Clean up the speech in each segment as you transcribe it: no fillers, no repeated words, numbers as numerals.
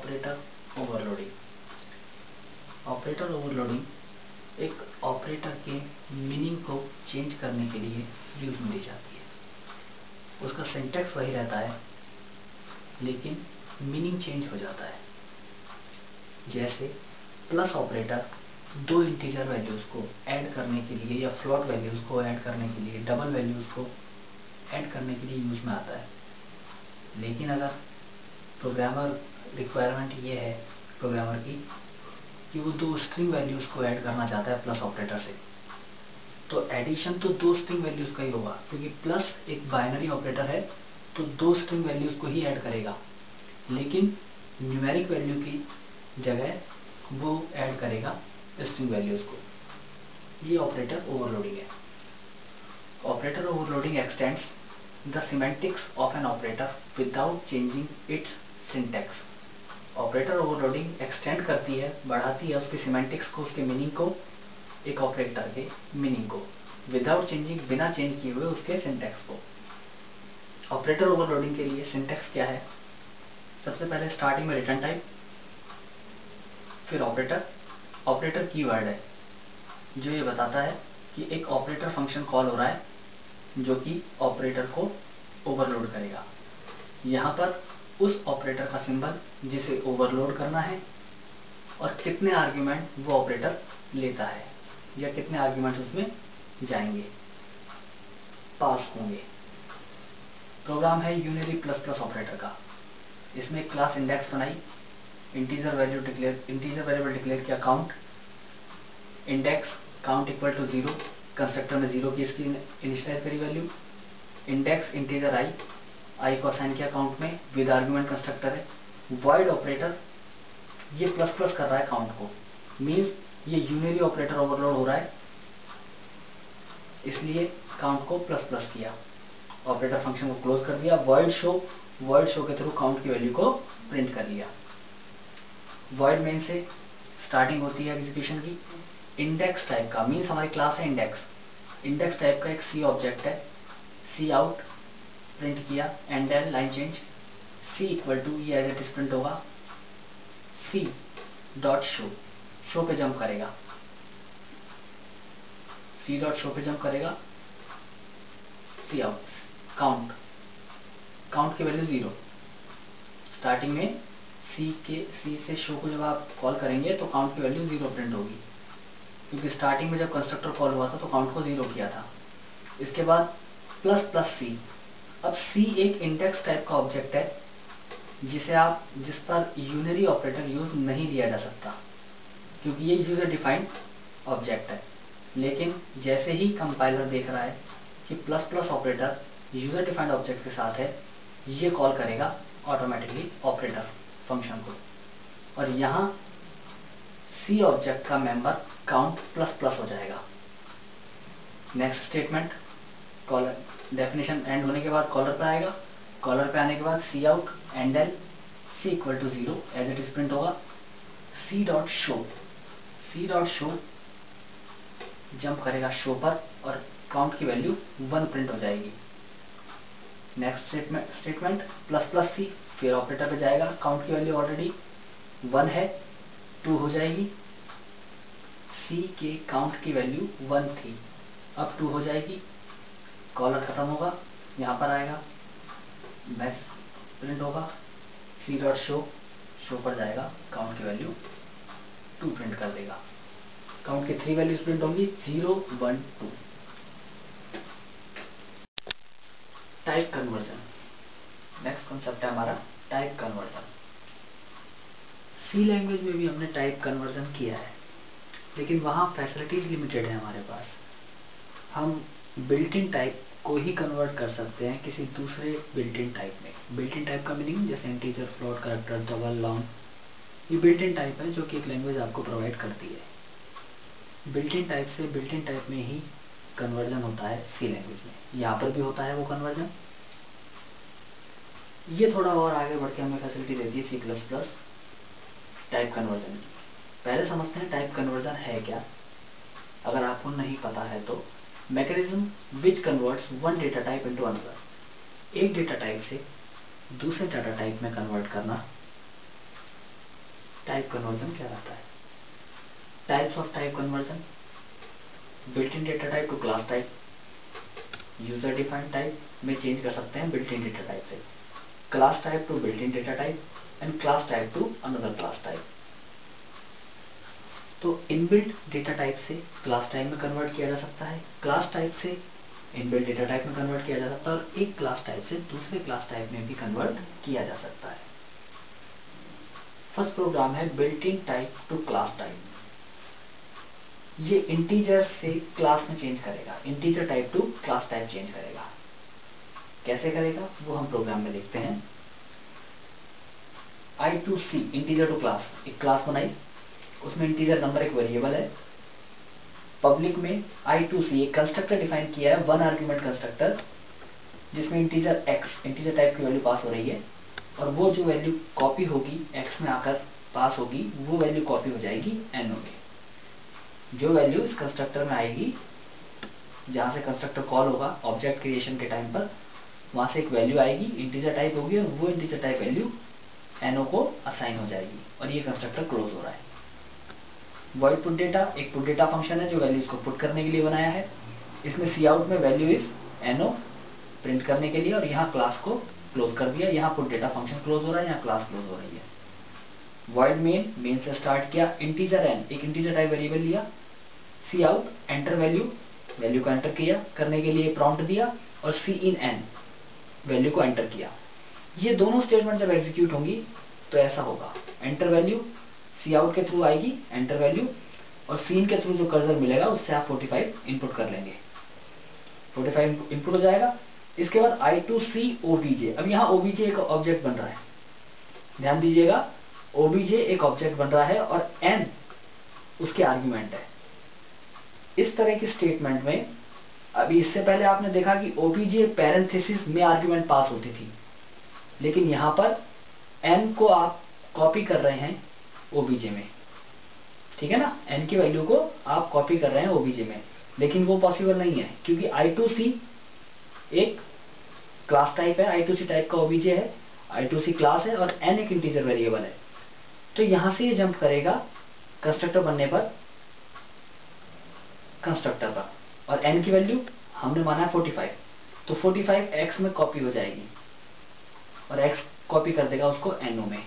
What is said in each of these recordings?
Operator overloading. Operator overloading एक operator के meaning को चेंज करने के लिए यूज में ली जाती है। उसका सिंटैक्स वही रहता है लेकिन मीनिंग चेंज हो जाता है। जैसे प्लस ऑपरेटर दो इंटीजर वैल्यूज को ऐड करने के लिए या फ्लोट वैल्यूज को ऐड करने के लिए, डबल वैल्यूज को ऐड करने के लिए यूज में आता है। लेकिन अगर प्रोग्रामर रिक्वायरमेंट ये है प्रोग्रामर की कि वो दो स्ट्रिंग वैल्यूज को ऐड करना चाहता है प्लस ऑपरेटर से, तो एडिशन तो दो स्ट्रिंग वैल्यूज का ही होगा, क्योंकि प्लस एक बाइनरी ऑपरेटर है तो दो स्ट्रिंग वैल्यूज को ही ऐड करेगा, लेकिन न्यूमेरिक वैल्यू की जगह वो ऐड करेगा स्ट्रिंग वैल्यूज को। ये ऑपरेटर ओवरलोडिंग है। Operator overloading x tends the semantics of an operator without changing it's syntax. Operator overloading extend करती है, बढ़ाती है उसके सिमेंटिक्स को, उसके मीनिंग को, एक ऑपरेटर के मीनिंग को, विदाउट चेंजिंग, बिना चेंज किए हुए उसके सिंटैक्स को। ऑपरेटर ओवरलोडिंग के लिए सिंटैक्स क्या है? सबसे पहले स्टार्टिंग में रिटर्न टाइप, फिर ऑपरेटर। ऑपरेटर कीवर्ड है जो ये बताता है कि एक ऑपरेटर फंक्शन कॉल हो रहा है जो कि ऑपरेटर को ओवरलोड करेगा। यहाँ पर उस ऑपरेटर का सिंबल जिसे ओवरलोड करना है और कितने आर्ग्यूमेंट वो ऑपरेटर लेता है या कितने आर्ग्यूमेंट उसमें जाएंगे, पास होंगे। प्रोग्राम है यूनिरी प्लस प्लस ऑपरेटर का। इसमें एक क्लास इंडेक्स बनाई, इंटीजर वेरिएबल डिक्लेयर किया count, index count equal to 0, constructor में 0 की इसकी इनिशियलाइज करी वैल्यू, इंडेक्स इंटीजर आई को असाइन किया काउंट में विद आर्ग्यूमेंट कंस्ट्रक्टर है। वॉइड ऑपरेटर ये प्लस प्लस कर रहा है काउंट को, मीन्स ये यूनिरी ऑपरेटर ओवरलोड हो रहा है, इसलिए काउंट को प्लस प्लस किया, ऑपरेटर फंक्शन को क्लोज कर दिया। वॉइड शो के थ्रू काउंट की वैल्यू को प्रिंट कर लिया। वॉइड मेन से स्टार्टिंग होती है एग्जीक्यूशन की। इंडेक्स टाइप का मीन्स हमारी क्लास है इंडेक्स, इंडेक्स टाइप का एक सी ऑब्जेक्ट है, सी आउट प्रिंट किया, end L line change, C equal to ये एज इट इज प्रिंट होगा, सी डॉट शो पे जंप करेगा, सी डॉट शो पे जंप करेगा, सी आउट काउंट की वैल्यू 0। स्टार्टिंग में सी से शो को जब आप कॉल करेंगे तो काउंट की वैल्यू 0 प्रिंट होगी, क्योंकि स्टार्टिंग में जब कंस्ट्रक्टर कॉल हुआ था तो काउंट को 0 किया था। इसके बाद प्लस प्लस सी। अब सी एक इंडेक्स टाइप का ऑब्जेक्ट है जिस पर यूनिरी ऑपरेटर यूज नहीं लिया जा सकता, क्योंकि ये यूजर डिफाइंड ऑब्जेक्ट है। लेकिन जैसे ही कंपाइलर देख रहा है कि plus plus operator user defined object के साथ है, ये कॉल करेगा ऑटोमेटिकली ऑपरेटर फंक्शन को, और यहां सी ऑब्जेक्ट का मेंबर काउंट प्लस प्लस हो जाएगा। Next statement, caller definition end होने के बाद कॉलर पर आएगा, कॉलर पे आने के बाद cout endl, c equal to 0 as it is print होगा, सी डॉट शो जंप करेगा शो पर और काउंट की वैल्यू 1 प्रिंट हो जाएगी। Next statement plus plus c, फिर ऑपरेटर पे जाएगा, काउंट की वैल्यू ऑलरेडी 1 है, 2 हो जाएगी, सी के काउंट की वैल्यू 1 थी, अब 2 हो जाएगी, कॉलर खत्म होगा, यहां पर आएगा, मैसेज प्रिंट होगा, सी डॉट शो पर जाएगा, काउंट की वैल्यू 2 प्रिंट कर देगा। काउंट की 3 वैल्यूज प्रिंट होंगी, 0 1 2। टाइप कन्वर्जन, नेक्स्ट कॉन्सेप्ट है हमारा टाइप कन्वर्जन। सी लैंग्वेज में भी हमने टाइप कन्वर्जन किया है, लेकिन वहां फैसिलिटीज लिमिटेड है हमारे पास। हम बिल्ट इन टाइप को ही कन्वर्ट कर सकते हैं किसी दूसरे बिल्ट इन टाइप में। बिल्ट इन टाइप का मीनिंग जैसे integer, float, character, double, long, ये बिल्ट इन टाइप है जो कि एक लैंग्वेज आपको प्रोवाइड करती है। बिल्ट इन टाइप से बिल्ट इन टाइप में ही कन्वर्जन होता है सी लैंग्वेज में, यहाँ पर भी होता है वो कन्वर्जन। ये थोड़ा और आगे बढ़ के हमें फैसिलिटी देती है C plus plus type conversion की। पहले समझते हैं टाइप कन्वर्जन है क्या, अगर आपको नहीं पता है तो। Mechanism which converts one data type into another, एक डेटा टाइप से दूसरे डेटा टाइप में कन्वर्ट करना टाइप कन्वर्जन क्या रहता है? Types of type conversion, built in data type two class type, user defined type में चेंज कर सकते हैं बिल्ट इन डेटा टाइप से, class type two built in data type and class type two another class type. तो inbuilt data type से class type में convert किया जा सकता है, क्लास टाइप से इनबिल्ट डेटा टाइप में कन्वर्ट किया जा सकता है, और एक क्लास टाइप से दूसरे क्लास टाइप में भी कन्वर्ट किया जा सकता है। फर्स्ट प्रोग्राम है built in type two class type. ये इंटीजर से क्लास में चेंज करेगा, integer type two class type change करेगा। कैसे करेगा वो हम प्रोग्राम में देखते हैं। I2C इंटीजर टू क्लास, एक क्लास बनाई, उसमें इंटीजर नंबर एक वेरिएबल है, पब्लिक में I2C एक कंस्ट्रक्टर डिफाइन किया है, 1 आर्ग्यूमेंट कंस्ट्रक्टर, जिसमें इंटीजर x इंटीजर टाइप की वैल्यू पास हो रही है, और वो जो वैल्यू कॉपी होगी x में आकर पास होगी, वो वैल्यू कॉपी हो जाएगी NO में। जो वैल्यू इस कंस्ट्रक्टर में आएगी, जहां से कंस्ट्रक्टर कॉल होगा ऑब्जेक्ट क्रिएशन के टाइम पर, वहां से एक वैल्यू आएगी, इंटीजर टाइप होगी, और वो इंटीजर टाइप वैल्यू NO को असाइन हो जाएगी, और ये कंस्ट्रक्टर क्लोज हो रहा है। वॉइड पुट डेटा एक पुट डेटा फंक्शन है जो वैल्यूज को पुट करने के लिए बनाया है। इसमें सी आउट में वैल्यू इज NO प्रिंट करने के लिए, और यहाँ क्लास को क्लोज कर दिया, यहाँ पुट डेटा फंक्शन क्लोज हो रहा है, यहाँ क्लास क्लोज हो रही है। वॉइड मेन से स्टार्ट किया, इंटीजर n एक इंटीजर टाइप वेरिएबल लिया, सी आउट एंटर वैल्यू को एंटर किया, करने के लिए प्रॉम्प्ट दिया, और सी इन n वैल्यू को एंटर किया। ये दोनों स्टेटमेंट जब एग्जीक्यूट होंगी तो ऐसा होगा, एंटर वैल्यू सी आउट के थ्रू आएगी एंटर वैल्यू, और सीन के थ्रू जो कर्सर मिलेगा उससे आप 45 इनपुट कर लेंगे, 45 इनपुट हो जाएगा। इसके बाद I2C OBJ, अब यहाँ OBJ एक ऑब्जेक्ट बन रहा है, ध्यान दीजिएगा, OBJ एक ऑब्जेक्ट बन रहा है और n उसके आर्ग्यूमेंट है। इस तरह की स्टेटमेंट में, अभी इससे पहले आपने देखा कि OBJ पैरेंथेसिस में आर्ग्यूमेंट पास होती थी, लेकिन यहां पर n को आप कॉपी कर रहे हैं OBJ में, ठीक है ना, n की वैल्यू को आप कॉपी कर रहे हैं OBJ में, लेकिन वो पॉसिबल नहीं है, क्योंकि I2C एक क्लास टाइप है, I2C टाइप का OBJ है, I2C क्लास है, और n एक इंटीजर वेरिएबल है। तो यहां से ये जंप करेगा कंस्ट्रक्टर बनने पर कंस्ट्रक्टर पर, और n की वैल्यू हमने माना है 45, तो 45 x में कॉपी हो जाएगी, और x कॉपी कर देगा उसको NO में,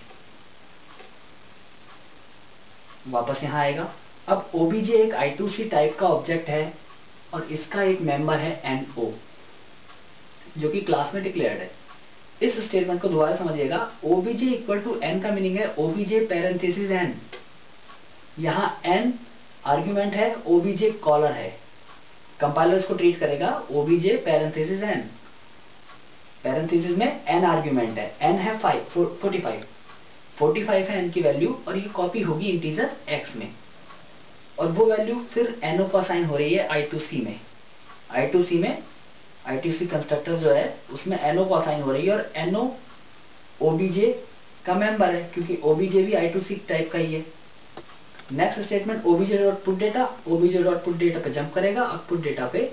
वापस यहां आएगा। अब OBJ एक I2C टाइप का ऑब्जेक्ट है, और इसका एक मेंबर है NO जो कि क्लास में डिक्लेयर्ड है। इस स्टेटमेंट को दोबारा समझिएगा, OBJ इक्वल टू n का मीनिंग है OBJ पैरेंथेसिस n, यहां n आर्ग्यूमेंट है, OBJ कॉलर है, कंपाइलर इसको ट्रीट करेगा OBJ पैरेंथेसिस n, पैरेंथेसिस में n आर्ग्यूमेंट है, n है 45 है n की वैल्यू, और ये कॉपी होगी इंटीजर x में, और वो वैल्यू फिर NO को असाइन हो रही है I2C में, I2C कंस्ट्रक्टर जो है उसमें NO को असाइन हो रही है, और NO OBJ का मेंबर है, क्योंकि OBJ भी I2C टाइप का ही है। नेक्स्ट स्टेटमेंट OBJ.put डेटा पे जंप करेगा, और पुट डेटा पे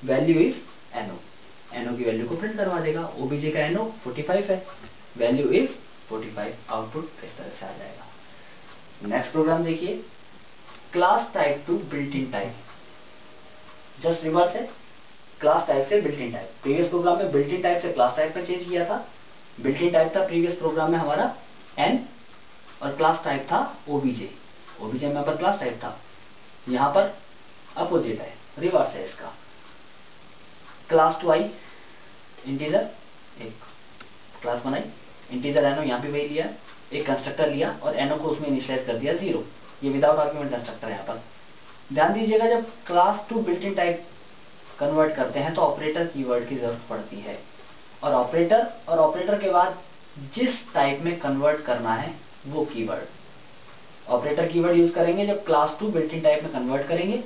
वैल्यू इज NO की वैल्यू को प्रिंट करवा देगा, OBJ का NO 45 है, वैल्यू इज 45, आउटपुट इस तरह से आ जाएगा। नेक्स्ट प्रोग्राम देखिए, class type two built in type, just reverse है, क्लास टाइप से built in type. Previous programme में बिल्ट इन टाइप से क्लास टाइप में चेंज किया था, बिल्ट इन टाइप था प्रीवियस प्रोग्राम में हमारा n, और क्लास टाइप था OBJ में पर क्लास टाइप था, यहां पर अपोजिट है, रिवर्स है इसका। क्लास टू आई इंटीजर, एक क्लास बनाई, इंटीजर NO यहां भी वही लिया, एक कंस्ट्रक्टर लिया और NO को उसमें इनिशियलाइज कर दिया 0, ये विदाउट आर्ग्यूमेंट कंस्ट्रक्टर है। यहां पर ध्यान दीजिएगा, जब class to built in type convert करते हैं तो ऑपरेटर कीवर्ड की जरूरत पड़ती है, और ऑपरेटर के बाद जिस टाइप में कन्वर्ट करना है वो कीवर्ड, ऑपरेटर कीवर्ड यूज करेंगे जब class to built in type में कन्वर्ट करेंगे,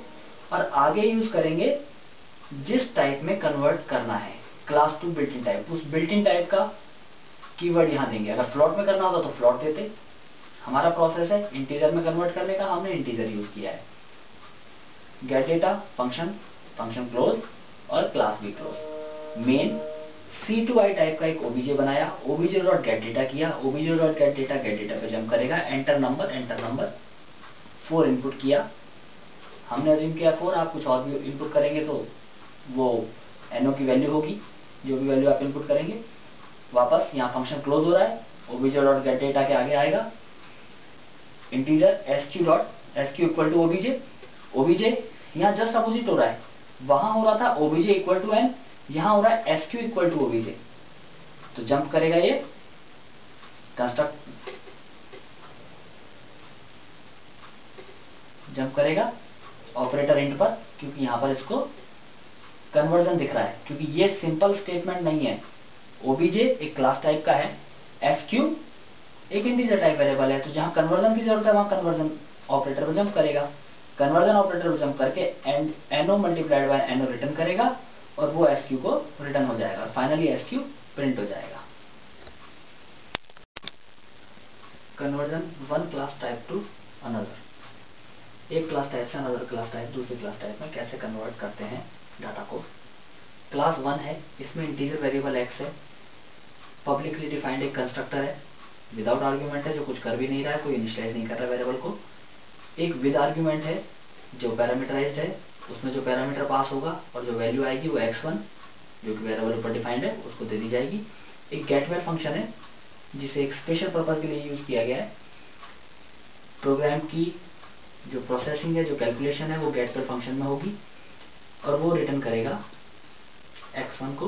और आगे यूज करेंगे जिस टाइप में कन्वर्ट करना है class to built in type, उस बिल्ट इन टाइप का कीवर्ड यहां देंगे। अगर फ्लोट में करना होता तो फ्लोट देते, हमारा प्रोसेस है इंटीजर में कन्वर्ट करने का, हमने इंटीजर यूज किया है। गेट डेटा फंक्शन क्लोज और क्लास भी क्लोज, मेन C2i टाइप का एक ओबीजे बनाया, ओबीजे डॉट गेट डेटा किया, ओबीजे डॉट गेट डेटा पे जंप करेगा, एंटर नंबर 4 इनपुट किया, हमने अज्यूम किया 4, आप कुछ और भी इनपुट करेंगे तो वो एनओ की वैल्यू होगी, जो भी वैल्यू आप इनपुट करेंगे। वापस यहाँ फंक्शन क्लोज हो रहा है, ओबीजे डॉट गेट डेटा के आगे आएगा integer SQ equal to O B J यहाँ जस्ट अपोजिट हो रहा है, वहां हो रहा था ओबीजे इक्वल टू एन, यहां हो रहा है SQ इक्वल टू ओबीजे। तो जंप करेगा ये कंस्ट्रक्ट, जंप करेगा ऑपरेटर इंट पर, क्योंकि यहां पर इसको कन्वर्जन दिख रहा है, क्योंकि ये सिंपल स्टेटमेंट नहीं है। ओबीजे एक क्लास टाइप का है, SQ एक इंटीजर टाइप वेरिएबल है, तो जहां कन्वर्जन की जरूरत है वहां कन्वर्जन ऑपरेटर पर जंप करेगा, कन्वर्जन ऑपरेटर पर जंप करके NO multiplied by NO return करेगा और वो SQ को रिटर्न हो जाएगा, फाइनली SQ प्रिंट हो जाएगा। Conversion one class type two another, एक क्लास टाइप से अनदर क्लास टाइप, दूसरी क्लास टाइप में कैसे कन्वर्ट करते हैं डाटा को। क्लास 1 है, इसमें इंटीजर वेरिएबल x है, पब्लिकली डिफाइंड एक कंस्ट्रक्टर है, विदाउट आर्ग्यूमेंट है, जो कुछ कर भी नहीं रहा है, कोई इनिशियलाइज नहीं कर रहा है वेरिएबल को। एक विद आर्ग्यूमेंट है जो पैरामीटराइज्ड है, उसमें जो पैरामीटर पास होगा और जो वैल्यू आएगी वो x1 जो कि वेरिएबल ऊपर डिफाइंड है उसको दे दी जाएगी। एक गेटवेल फंक्शन है जिसे एक स्पेशल पर्पज के लिए यूज किया गया है, प्रोग्राम की जो प्रोसेसिंग है, जो कैलकुलेशन है वो गेटवेल फंक्शन में होगी और वो रिटर्न करेगा x1 को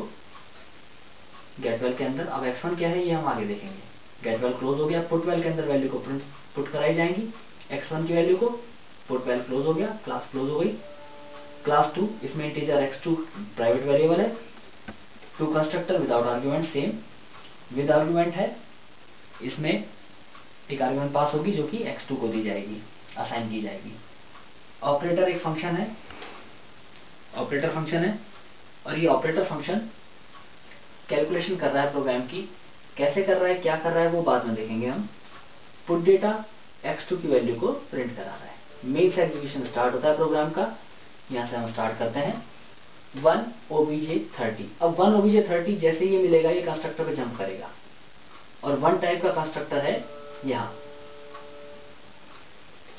गेटवेल के अंदर। अब x1 क्या है ये हम आगे देखेंगे। गेटवेल क्लोज हो गया, पुटवेल के अंदर वैल्यू को पुट कराई जाएंगी, x1 की वैल्यू को, पुटवेल क्लोज हो गया, क्लास क्लोज हो गई। क्लास 2, इसमें इंटीजर x2 प्राइवेट वेरिएबल है, two constructor without argument, same with argument है, इसमें एक आर्ग्यूमेंट पास होगी जो कि x2 को दी जाएगी, असाइन की जाएगी। ऑपरेटर एक फंक्शन है, ऑपरेटर फंक्शन है और ये ऑपरेटर फंक्शन कैलकुलेशन कर रहा है प्रोग्राम की, कैसे कर रहा है, क्या कर रहा है वो बाद में देखेंगे हम। पुट डेटा x2 की वैल्यू को प्रिंट करा रहा है। मेन से एग्जीक्यूशन स्टार्ट होता है प्रोग्राम का, यहां से हम स्टार्ट करते हैं 1 obj30। अब 1 obj30 जैसे ये मिलेगा ये कंस्ट्रक्टर पे जंप करेगा और 1 टाइप का कंस्ट्रक्टर है यहां,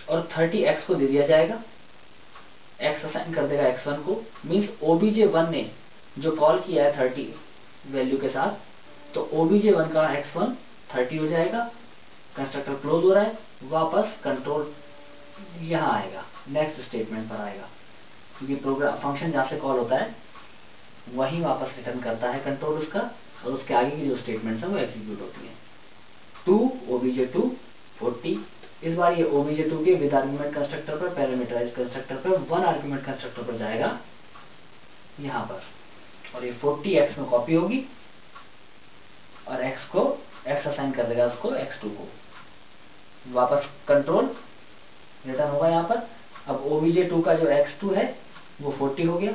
और 30x को दे दिया जाएगा, x असाइन कर देगा x1 को, मींस obj1 ने जो कॉल किया है 30 वैल्यू के साथ, तो obj1 का x1 30 हो जाएगा, कंस्ट्रक्टर क्लोज हो रहा है, वापस कंट्रोल यहां आएगा, नेक्स्ट स्टेटमेंट पर आएगा, क्योंकि प्रोग्राम फंक्शन जहां से कॉल होता है वहीं वापस रिटर्न करता है कंट्रोल उसका, और उसके आगे की जो स्टेटमेंट्स हैं वो एग्जीक्यूट होती हैं। 2 obj2 40, इस बार ये obj2 के विद आर्ग्यूमेंट कंस्ट्रक्टर पर, पैरामीटराइज्ड कंस्ट्रक्टर पर, 1 आर्ग्यूमेंट कंस्ट्रक्टर पर जाएगा यहां पर, और ये 40 x में कॉपी होगी और x असाइन कर देगा उसको x2 को, वापस कंट्रोल रिटर्न होगा यहां पर। अब obj2 का जो x2 है वो 40 हो गया।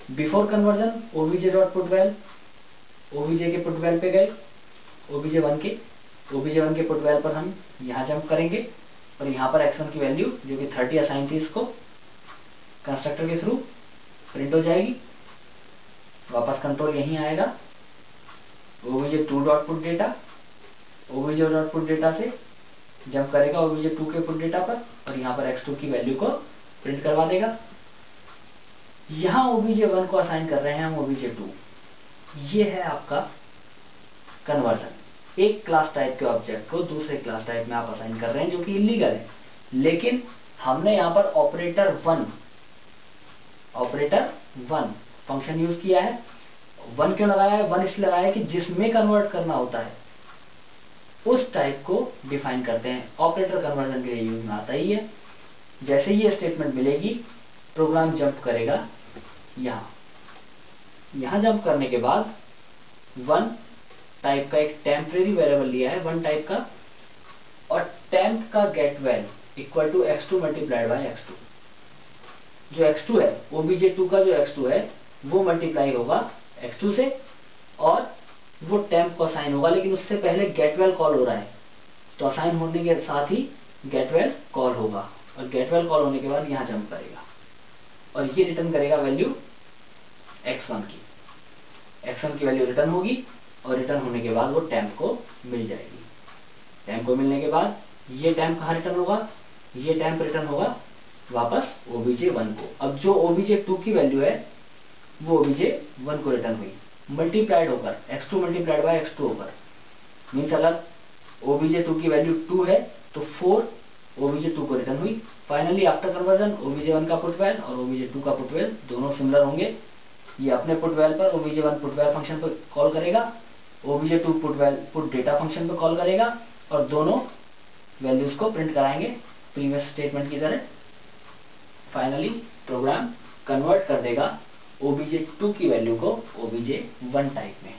बिफोर कन्वर्जन obj.putval, obj के पुटवेल पे गए, obj1 के पुटवेल पर हम यहां जंप करेंगे और यहां पर x1 की वैल्यू जो कि 30 असाइन थी इसको कंस्ट्रक्टर के थ्रू प्रिंट हो जाएगी, वापस कंट्रोल यहीं आएगा, obj2.putData, obj.putData से जंप करेगा obj2 के पुट डेटा पर और यहां पर x2 की वैल्यू को प्रिंट करवा देगा। यहां obj1 को असाइन कर रहे हैं हम obj2, ये है आपका कन्वर्जन। एक क्लास टाइप के ऑब्जेक्ट को दूसरे क्लास टाइप में आप असाइन कर रहे हैं जो कि इलीगल है, लेकिन हमने यहां पर ऑपरेटर 1 फंक्शन यूज किया है। 1 क्यों लगाया है? 1 इसलिए लगाया है कि जिसमें कन्वर्ट करना होता है उस टाइप को डिफाइन करते हैं, ऑपरेटर कन्वर्जन के लिए यूज में आता ही है। जैसे ये स्टेटमेंट मिलेगी प्रोग्राम जंप करेगा यहां जंप करने के बाद 1 टाइप का एक टेम्परेरी वेरिएबल लिया है 1 टाइप का, और टेम्प का get val equal to x2 multiplied by x2। जो x2 है obj2 का जो x2 है वो मल्टीप्लाई होगा x2 से और वो टेम्प को असाइन होगा, लेकिन उससे पहले गेटवेल कॉल हो रहा है, तो असाइन होने के साथ ही गेटवेल कॉल होगा और गेटवेल कॉल होने के बाद यहां जंप करेगा और ये रिटर्न करेगा वैल्यू x1 की। x1 की वैल्यू रिटर्न होगी और रिटर्न होने के बाद वो टेम्प को मिल जाएगी। टेम्प को मिलने के बाद ये टेम्प कहाँ रिटर्न होगा, ये टेम्प रिटर्न होगा वापस obj1 को। अब जो obj2 की वैल्यू है वो obj1 को रिटर्न हुई, मल्टीप्लाइड होकर x2 मल्टीप्लाइड बाय x2 होकर, मीन्स अगर obj2 की वैल्यू 2 है तो 4 obj2 को रिटर्न हुई। फाइनली आफ्टर कन्वर्जन obj1 का पुट वैल और obj2 का पुट वैल दोनों सिमिलर होंगे। ये अपने पुट वैल पर obj1 पुट वैल फंक्शन पर कॉल करेगा, obj2 पुट डेटा फंक्शन पर कॉल करेगा और दोनों वैल्यूज को प्रिंट कराएंगे प्रीवियस स्टेटमेंट की तरह। फाइनली प्रोग्राम कन्वर्ट कर देगा obj2 की वैल्यू को obj1 टाइप में।